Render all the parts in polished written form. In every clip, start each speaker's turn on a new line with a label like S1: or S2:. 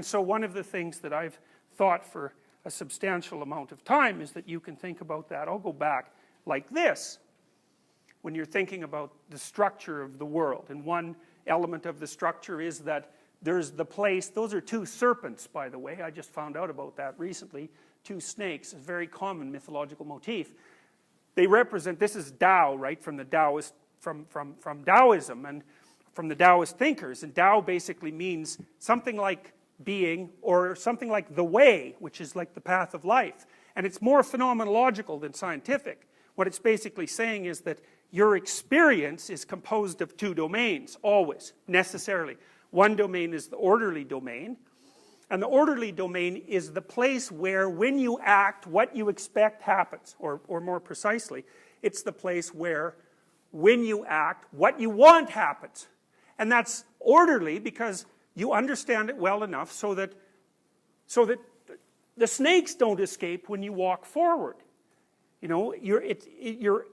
S1: And so one of the things that I've thought for a substantial amount of time is that you can think about that. I'll go back like this. When you're thinking about the structure of the world, and one element of the structure is that there's the place, those are two serpents, by the way, I just found out about that recently, two snakes, a very common mythological motif. They represent, this is Tao, right, from the Taoist, from Taoism, and from the Taoist thinkers, and Tao basically means something like being, or something like the way, which is like the path of life, and it's more phenomenological than scientific. What it's basically saying is that your experience is composed of two domains, always, necessarily. One domain is the orderly domain, and the orderly domain is the place where when you act, what you expect happens, or more precisely, it's the place where when you act, what you want happens. And that's orderly because you understand it well enough so that the snakes don't escape when you walk forward. You know, your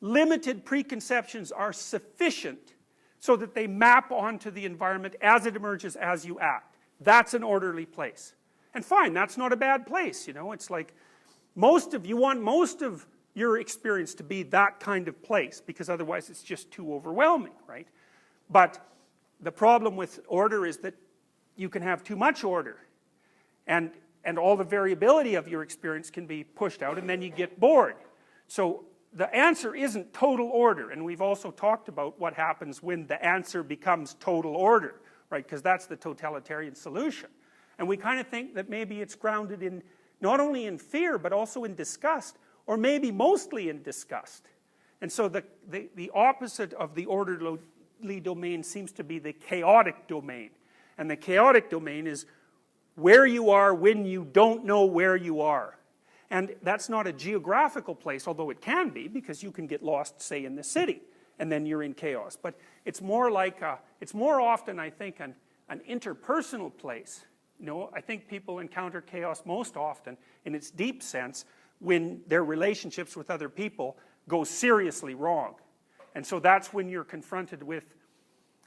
S1: limited preconceptions are sufficient so that they map onto the environment as it emerges as you act. That's an orderly place. And fine, that's not a bad place, you know. It's like you want most of your experience to be that kind of place, because otherwise it's just too overwhelming, right? But the problem with order is that you can have too much order, and all the variability of your experience can be pushed out, and then you get bored. So the answer isn't total order, and we've also talked about what happens when the answer becomes total order, right? Because that's the totalitarian solution. And we kind of think that maybe it's grounded in, not only in fear, but also in disgust, or maybe mostly in disgust. And so the opposite of the orderly domain seems to be the chaotic domain. And the chaotic domain is where you are when you don't know where you are. And that's not a geographical place, although it can be, because you can get lost, say, in the city, and then you're in chaos. But it's more like, it's more often, I think, an interpersonal place. You know, I think people encounter chaos most often, in its deep sense, when their relationships with other people go seriously wrong. And so that's when you're confronted with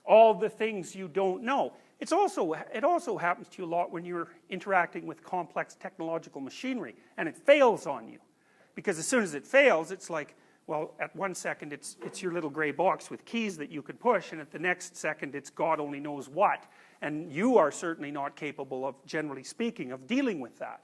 S1: all the things you don't know. It also happens to you a lot when you're interacting with complex technological machinery, and it fails on you. Because as soon as it fails, it's like, well, at one second it's your little gray box with keys that you could push, and at the next second it's God only knows what. And you are certainly not capable of, generally speaking, of dealing with that.